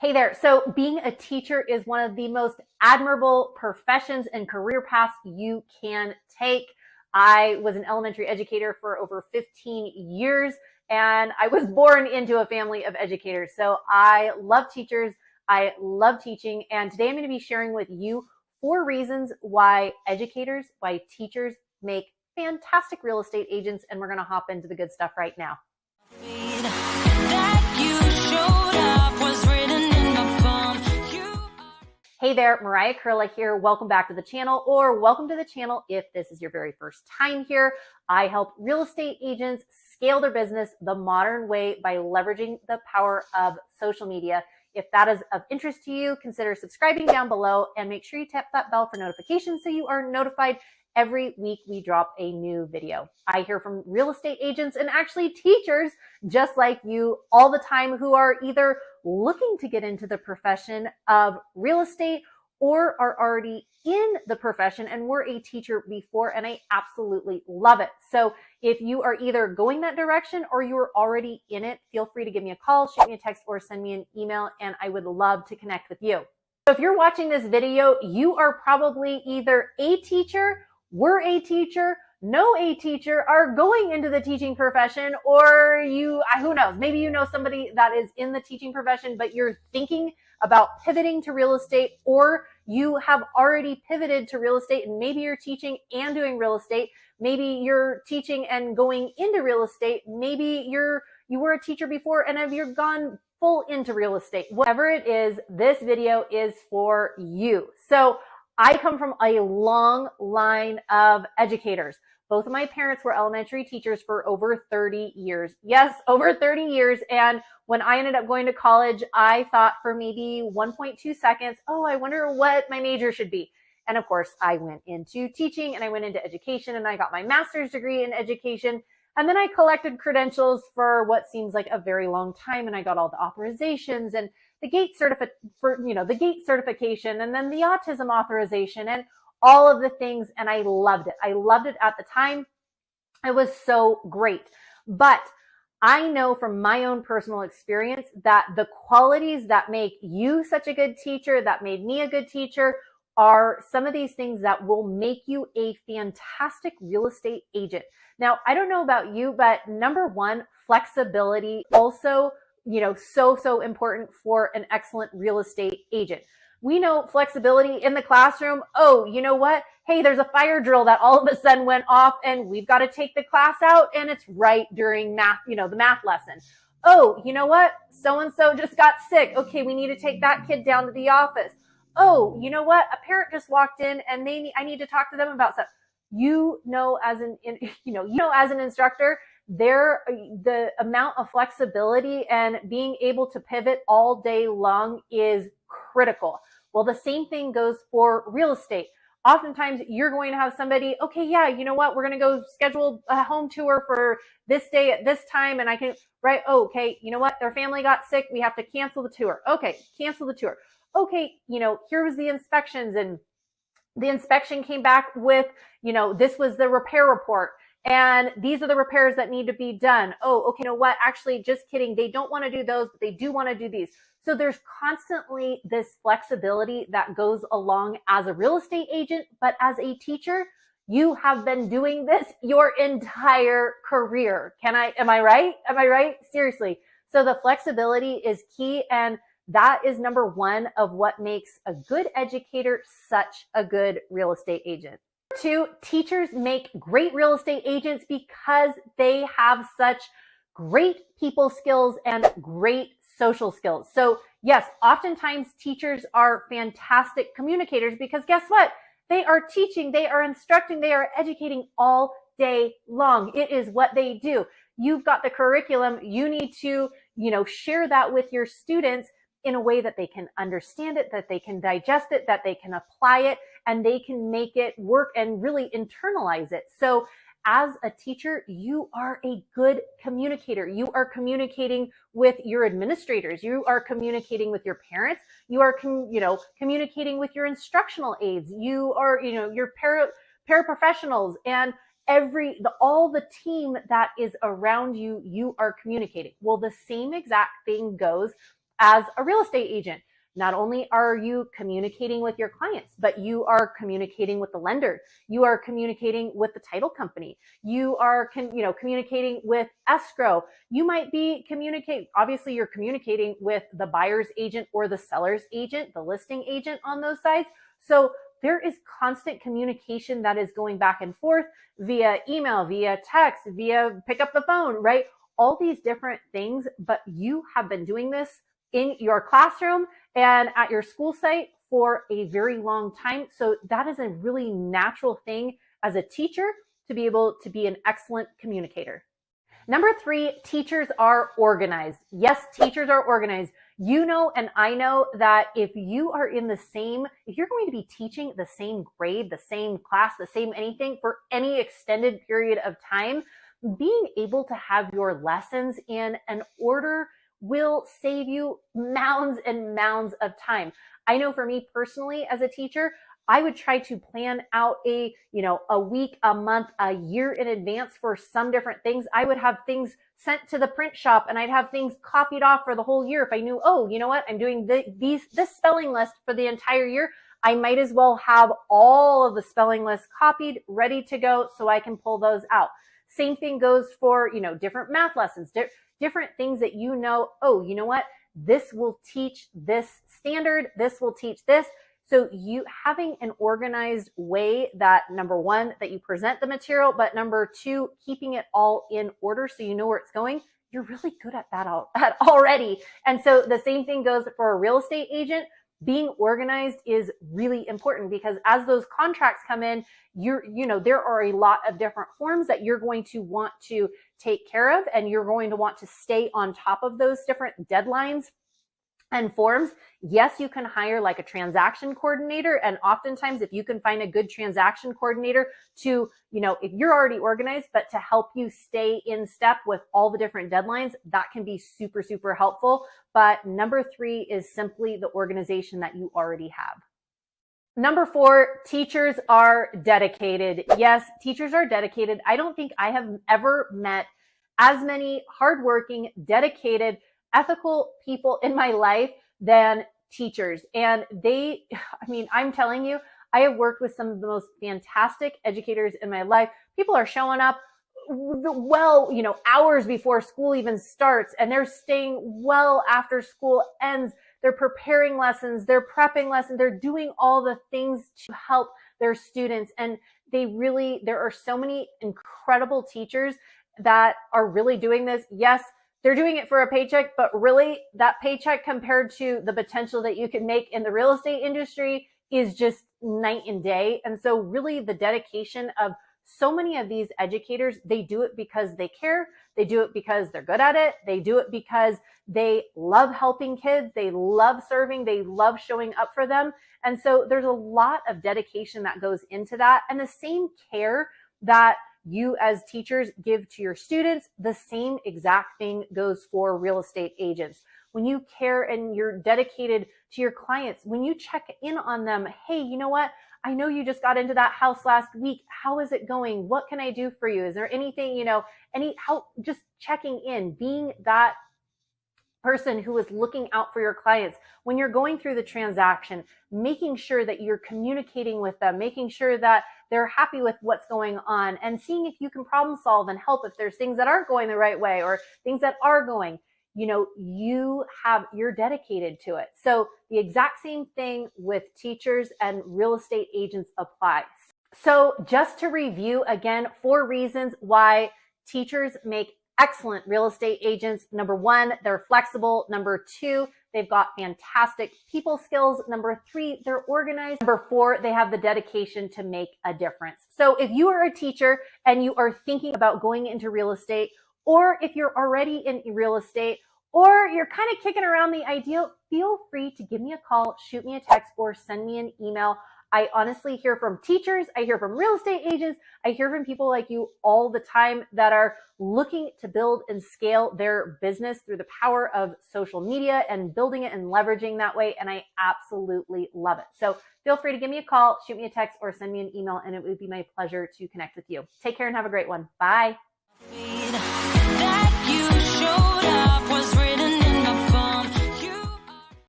Hey there. So being a teacher is one of the most admirable professions and career paths you can take. I was an elementary educator for over 15 years, and I was born into a family of educators. So I love teachers. I love teaching. And today I'm going to be sharing with you 4 reasons why teachers make fantastic real estate agents. And we're going to hop into the good stuff right now. Hey there, Mariah Koehle here. Welcome back to the channel, or welcome to the channel if this is your very first time here. I help real estate agents scale their business the modern way by leveraging the power of social media. If that is of interest to you, consider subscribing down below and make sure you tap that bell for notifications so you are notified every week we drop a new video. I hear from real estate agents and actually teachers just like you all the time who are either looking to get into the profession of real estate or are already in the profession and were a teacher before, and I absolutely love it. So if you are either going that direction or you are already in it, feel free to give me a call, shoot me a text, or send me an email, and I would love to connect with you. So if you're watching this video, you are probably either a teacher, were a teacher, know a teacher, are going into the teaching profession, or who knows, maybe you know somebody that is in the teaching profession, but you're thinking about pivoting to real estate, or you have already pivoted to real estate and maybe you're teaching and doing real estate. Maybe you're teaching and going into real estate. Maybe you were a teacher before and have you gone full into real estate. Whatever it is, this video is for you. So I come from a long line of educators. Both of my parents were elementary teachers for over 30 years. Yes, over 30 years. And when I ended up going to college, I thought for maybe 1.2 seconds, oh, I wonder what my major should be. And of course, I went into teaching and I went into education and I got my master's degree in education. And then I collected credentials for what seems like a very long time. And I got all the authorizations and the GATE certification, and then the autism authorization and all of the things. And I loved it. I loved it at the time. It was so great. But I know from my own personal experience that the qualities that make you such a good teacher, that made me a good teacher, are some of these things that will make you a fantastic real estate agent. Now, I don't know about you, but number one, flexibility also, so important for an excellent real estate agent. We know flexibility in the classroom. Oh, you know what? Hey, there's a fire drill that all of a sudden went off and we've got to take the class out and it's right during math, the math lesson. Oh, you know what? So-and-so just got sick. Okay, we need to take that kid down to the office. Oh, you know what? A parent just walked in and I need to talk to them about stuff. As an instructor, the amount of flexibility and being able to pivot all day long is critical. Well, the same thing goes for real estate. Oftentimes you're going to have somebody, okay, yeah, you know what? We're going to go schedule a home tour for this day at this time. And I can, right? Oh, okay. You know what? Their family got sick. We have to cancel the tour. Okay. Cancel the tour. Okay. Here was the inspections, and the inspection came back with, this was the repair report. And these are the repairs that need to be done. Oh, okay, you know what? Actually, just kidding. They don't want to do those, but they do want to do these. So there's constantly this flexibility that goes along as a real estate agent, but as a teacher, you have been doing this your entire career. Am I right? Am I right? Seriously. So the flexibility is key, and that is number one of what makes a good educator such a good real estate agent. 2, teachers make great real estate agents because they have such great people skills and great social skills. So yes, oftentimes teachers are fantastic communicators because guess what? They are teaching, they are instructing, they are educating all day long. It is what they do. You've got the curriculum. You need to, share that with your students in a way that they can understand it, that they can digest it, that they can apply it, and they can make it work and really internalize it. So as a teacher, you are a good communicator. You are communicating with your administrators. You are communicating with your parents. You are, communicating with your instructional aides. You are, your paraprofessionals and all the team that is around you, you are communicating. Well, the same exact thing goes as a real estate agent. Not only are you communicating with your clients, but you are communicating with the lender. You are communicating with the title company. You are, communicating with escrow. You might be obviously you're communicating with the buyer's agent or the seller's agent, the listing agent on those sides. So there is constant communication that is going back and forth via email, via text, via pick up the phone, right? All these different things, but you have been doing this in your classroom and at your school site for a very long time. So that is a really natural thing as a teacher to be able to be an excellent communicator. Number 3, teachers are organized. Yes, teachers are organized. You know, and I know that if you're going to be teaching the same grade, the same class, the same anything for any extended period of time, being able to have your lessons in an order will save you mounds and mounds of time. I know for me personally as a teacher, I would try to plan out a week, a month, a year in advance for some different things. I would have things sent to the print shop and I'd have things copied off for the whole year. If I knew, oh, you know what, I'm doing this spelling list for the entire year, I might as well have all of the spelling lists copied, ready to go so I can pull those out. Same thing goes for, different math lessons, different things that oh, you know what, this will teach this standard, this will teach this. So you having an organized way that, number 1, that you present the material, but number 2, keeping it all in order so you know where it's going, you're really good at that already. And so the same thing goes for a real estate agent. Being organized is really important because as those contracts come in, there are a lot of different forms that you're going to want to take care of, and you're going to want to stay on top of those different deadlines and forms. Yes, you can hire like a transaction coordinator. And oftentimes if you can find a good transaction coordinator to, if you're already organized, but to help you stay in step with all the different deadlines, that can be super, super helpful. But number 3 is simply the organization that you already have. Number 4, teachers are dedicated. Yes, teachers are dedicated. I don't think I have ever met as many hardworking, dedicated, ethical people in my life than teachers. And I'm telling you, I have worked with some of the most fantastic educators in my life. People are showing up hours before school even starts, and they're staying well after school ends. They're preparing lessons, they're prepping lessons, they're doing all the things to help their students. And there are so many incredible teachers that are really doing this. Yes, they're doing it for a paycheck, but really that paycheck compared to the potential that you can make in the real estate industry is just night and day. And so really the dedication of so many of these educators, they do it because they care. They do it because they're good at it. They do it because they love helping kids. They love serving. They love showing up for them. And so there's a lot of dedication that goes into that. And the same care that you as teachers give to your students, the same exact thing goes for real estate agents. When you care and you're dedicated to your clients, when you check in on them, hey, you know what? I know you just got into that house last week. How is it going? What can I do for you? Is there anything, just checking in, being that person who is looking out for your clients when you're going through the transaction, making sure that you're communicating with them, making sure that they're happy with what's going on, and seeing if you can problem solve and help if there's things that aren't going the right way or things that are going. You're dedicated to it. So the exact same thing with teachers and real estate agents applies. So just to review again, 4 reasons why teachers make excellent real estate agents. Number 1, they're flexible. Number 2, they've got fantastic people skills. Number 3, they're organized. Number 4, they have the dedication to make a difference. So if you are a teacher and you are thinking about going into real estate, or if you're already in real estate, or you're kind of kicking around the idea, feel free to give me a call, shoot me a text, or send me an email. I honestly hear from teachers, I hear from real estate agents, I hear from people like you all the time that are looking to build and scale their business through the power of social media and building it and leveraging that way. And I absolutely love it. So feel free to give me a call, shoot me a text, or send me an email, and it would be my pleasure to connect with you. Take care and have a great one. Bye.